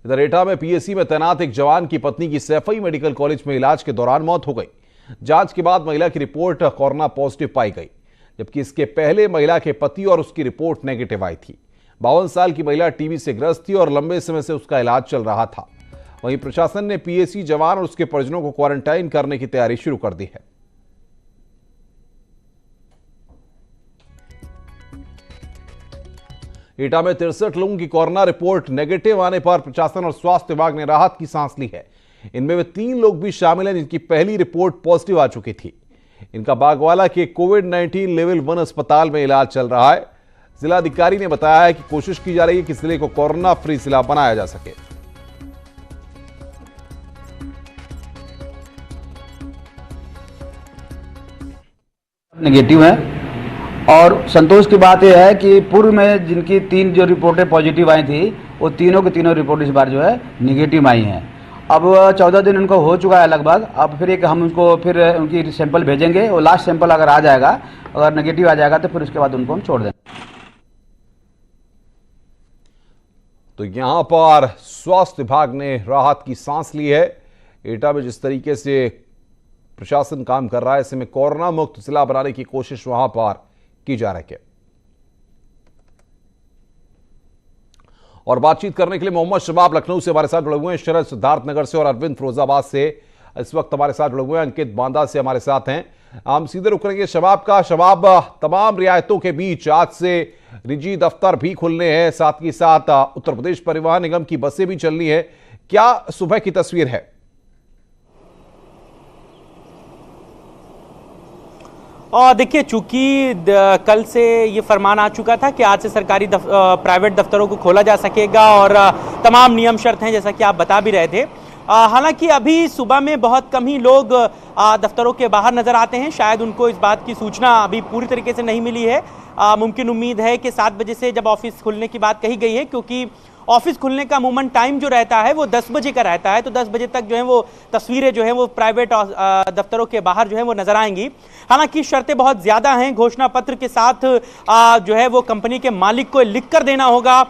इधर एटा में पीएसी में तैनात एक जवान की पत्नी की सैफई मेडिकल कॉलेज में इलाज के दौरान मौत हो गई। जांच के बाद महिला की रिपोर्ट कोरोना पॉजिटिव पाई गई, जबकि इसके पहले महिला के पति और उसकी रिपोर्ट नेगेटिव आई थी। 52 साल की महिला टीबी से ग्रस्त थी और लंबे समय से उसका इलाज चल रहा था। वहीं प्रशासन ने पीएसी जवान और उसके परिजनों को क्वारंटाइन करने की तैयारी शुरू कर दी है। एटा में 63 लोगों की कोरोना रिपोर्ट नेगेटिव आने पर प्रशासन और स्वास्थ्य विभाग ने राहत की सांस ली है। इनमें वे 3 लोग भी शामिल हैं जिनकी पहली रिपोर्ट पॉजिटिव आ चुकी थी। इनका बागवाला के कोविड-19 लेवल 1 अस्पताल में इलाज चल रहा है। जिलाधिकारी ने बताया है कि कोशिश की जा रही है कि जिले को कोरोना फ्री जिला बनाया जा सके। नेगेटिव है और संतोष की बात यह है कि पूर्व में जिनकी 3 जो रिपोर्टें पॉजिटिव आई थी वो तीनों की तीनों रिपोर्ट इस बार जो है नेगेटिव आई हैं। अब 14 दिन उनको हो चुका है लगभग। अब फिर एक हम उनको फिर उनकी सैंपल भेजेंगे और लास्ट सैंपल अगर आ जाएगा, अगर नेगेटिव आ जाएगा तो फिर उसके बाद उनको हम छोड़ देंगे। तो यहां पर स्वास्थ्य विभाग ने राहत की सांस ली है। एटा में जिस तरीके से प्रशासन काम कर रहा है, ऐसे में कोरोना मुक्त जिला बनाने की कोशिश वहां पर की जा रही है। और बातचीत करने के लिए मोहम्मद शबाब लखनऊ से हमारे साथ जुड़े हुए हैं, शरद सिद्धार्थनगर से और अरविंद फिरोजाबाद से इस वक्त हमारे साथ जुड़े हुए हैं, अंकित बांदा से हमारे साथ हैं। हम सीधे रुक करेंगे शबाब का। शबाब, तमाम रियायतों के बीच आज से निजी दफ्तर भी खुलने हैं, साथ ही साथ उत्तर प्रदेश परिवहन निगम की बसें भी चलनी है। क्या सुबह की तस्वीर है? और देखिए, चूंकि कल से ये फरमान आ चुका था कि आज से सरकारी प्राइवेट दफ्तरों को खोला जा सकेगा और तमाम नियम शर्त हैं, जैसा कि आप बता भी रहे थे। हालांकि अभी सुबह में बहुत कम ही लोग दफ्तरों के बाहर नजर आते हैं। शायद उनको इस बात की सूचना अभी पूरी तरीके से नहीं मिली है। मुमकिन उम्मीद है कि 7 बजे से जब ऑफिस खुलने की बात कही गई है, क्योंकि ऑफिस खुलने का अमूमन टाइम जो रहता है वो 10 बजे का रहता है, तो 10 बजे तक जो है वो तस्वीरें जो है वो प्राइवेट दफ्तरों के बाहर जो है वो नजर आएंगी। हालांकि शर्तें बहुत ज्यादा हैं। घोषणा पत्र के साथ जो है वो कंपनी के मालिक को लिखकर देना होगा,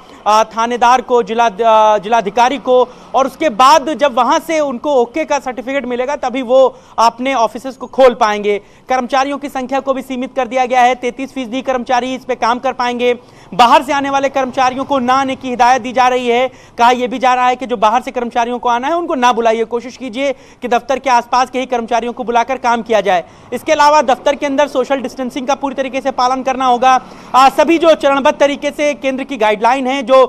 थानेदार को, जिलाधिकारी को, और उसके बाद जब वहां से उनको ओके का सर्टिफिकेट मिलेगा तभी वो अपने ऑफिसेस को खोल पाएंगे। कर्मचारियों की संख्या को भी सीमित कर दिया गया है। 33% कर्मचारी इस पे काम कर पाएंगे। बाहर से आने वाले कर्मचारियों को ना आने की हिदायत दी जा रही है। कहा यह भी जा रहा है कि जो बाहर से कर्मचारियों को आना है उनको ना बुलाइए, कोशिश कीजिए कि दफ्तर के आसपास के ही कर्मचारियों को बुलाकर काम किया जाए। इसके अलावा दफ्तर के अंदर सोशल डिस्टेंसिंग का पूरी तरीके से पालन करना होगा। सभी जो चरणबद्ध तरीके से केंद्र की गाइडलाइन है, जो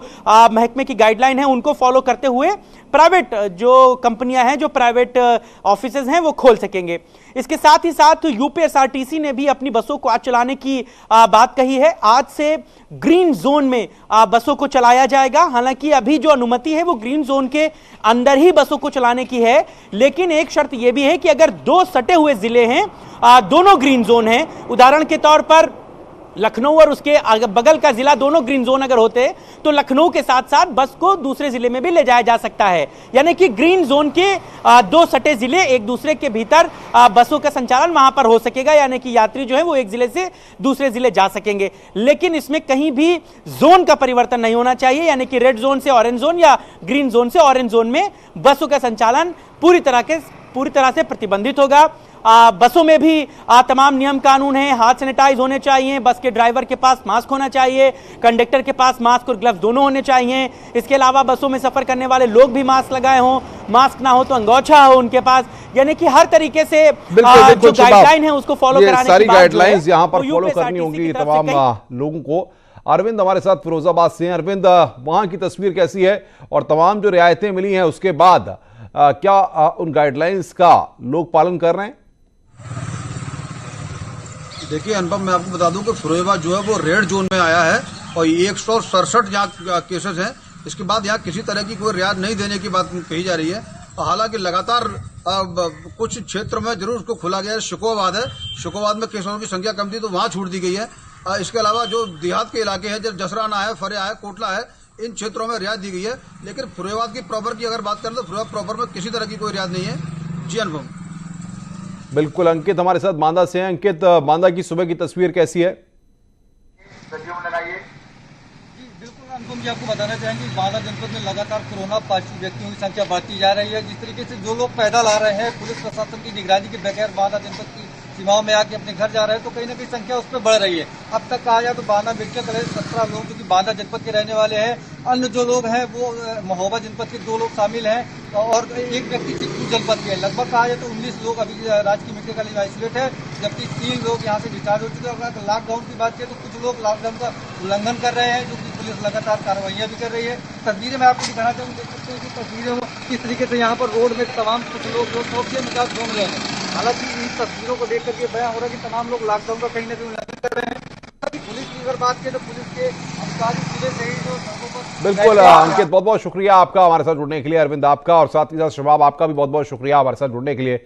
महकमे की गाइडलाइन है, उनको फॉलो करते हुए प्राइवेट जो कंपनियां हैं, जो प्राइवेट ऑफिसेज हैं, वो खोल सकेंगे। इसके साथ ही साथ यूपीएसआरटीसी ने भी अपनी बसों को आज चलाने की बात कही है। आज से ग्रीन जोन में बसों को चलाया जाएगा। हालांकि अभी जो अनुमति है वो ग्रीन जोन के अंदर ही बसों को चलाने की है, लेकिन एक शर्त यह भी है कि अगर 2 सटे हुए जिले हैं, दोनों ग्रीन जोन हैं, उदाहरण के तौर पर लखनऊ और उसके बगल का जिला दोनों ग्रीन जोन अगर होते तो लखनऊ के साथ साथ बस को दूसरे जिले में भी ले जाया जा सकता है। यानी कि ग्रीन जोन के 2 सटे जिले, एक दूसरे के भीतर बसों का संचालन वहां पर हो सकेगा, यानी कि यात्री जो है वो एक जिले से दूसरे जिले जा सकेंगे। लेकिन इसमें कहीं भी जोन का परिवर्तन नहीं होना चाहिए, यानी कि रेड जोन से ऑरेंज जोन या ग्रीन जोन से ऑरेंज जोन में बसों का संचालन पूरी तरह से प्रतिबंधित होगा। बसों में भी तमाम नियम कानून हैं। हाथ सैनिटाइज होने चाहिए, बस के ड्राइवर के पास मास्क होना चाहिए, कंडक्टर के पास मास्क और ग्लव्स दोनों होने चाहिए। इसके अलावा बसों में सफर करने वाले लोग भी मास्क लगाए हों, मास्क ना हो तो अंगोछा हो उनके पास, यानी कि हर तरीके से जो गाइडलाइन है उसको फॉलो कराने की सारी गाइडलाइंस यहां पर फॉलो करनी होंगी तमाम लोगों को। अरविंद हमारे साथ फिरोजाबाद से हैं। अरविंद, वहां की तस्वीर कैसी है और तमाम जो रियायतें मिली हैं उसके बाद क्या उन गाइडलाइंस का लोग पालन कर रहे हैं? देखिए अनुपम, मैं आपको बता दूं कि फिरोजाबाद जो है वो रेड जोन में आया है और 167 यहाँ केसेस हैं। इसके बाद यहाँ किसी तरह की कोई रियायत नहीं देने की बात कही जा रही है। हालांकि लगातार कुछ क्षेत्र में जरूर उसको खुला गया है। शुकोबाद है, शुकोबाद में केसों की संख्या कम थी तो वहाँ छूट दी गई है। इसके अलावा जो देहात के इलाके हैं, जैसे जसराना है, फरिया है, कोटला है, इन क्षेत्रों में रियायत दी गई है। लेकिन फिरोजाबाद की प्रॉपर की अगर बात करें तो फिरोजाबाद प्रॉपर में किसी तरह की कोई रियायत नहीं है। जी अनुपम। बिल्कुल, अंकित हमारे साथ बांदा से हैं। अंकित, बांदा की सुबह की तस्वीर कैसी है? जी बिल्कुल अनुपम, जी आपको बताना चाहेंगे बांदा जनपद में लगातार कोरोना पॉजिटिव व्यक्तियों की संख्या बढ़ती जा रही है। जिस तरीके से जो लोग पैदल आ रहे हैं पुलिस प्रशासन की निगरानी के बगैर बांदा जनपद की सीमाओं में आके अपने घर जा रहे हैं, तो कहीं ना कहीं संख्या उसमें बढ़ रही है। अब तक कहा जाए तो बांदा मेडिकल कॉलेज 17 लोग जो कि बांदा जनपद के रहने वाले हैं, अन्य जो लोग हैं वो महोबा जनपद के 2 लोग शामिल हैं और एक व्यक्ति चित्रकूट जनपद के है। लगभग कहा जाए तो 19 लोग अभी राजकीय मेडिकल कॉलेज में आइसोलेट है, जबकि 3 लोग यहाँ से डिस्चार्ज हो चुके हैं। अगर लॉकडाउन की बात करें तो कुछ लोग लॉकडाउन का उल्लंघन कर रहे हैं, जो कि पुलिस लगातार कार्रवाइयां भी कर रही है। तस्वीरें मैं आपको दिखाना चाहूँगा, देख सकते हैं कि तस्वीरें किस तरीके से यहाँ पर रोड में तमाम कुछ लोग जो शौक के मिजाज घूम रहे हैं। हालांकि इन तस्वीरों को देख करके बयां हो रहा है कि तमाम लोग लॉकडाउन का कहीं ना कहीं उल्लंघन कर रहे हैं। पुलिस की अगर बात करें तो पुलिस के अधिकारी सुबह से ही जो सड़कों पर बिल्कुल अंकित, बहुत बहुत शुक्रिया आपका हमारे साथ जुड़ने के लिए, अरविंद आपका, और साथ ही साथ शबाब आपका भी बहुत बहुत शुक्रिया हमारे साथ जुड़ने के लिए।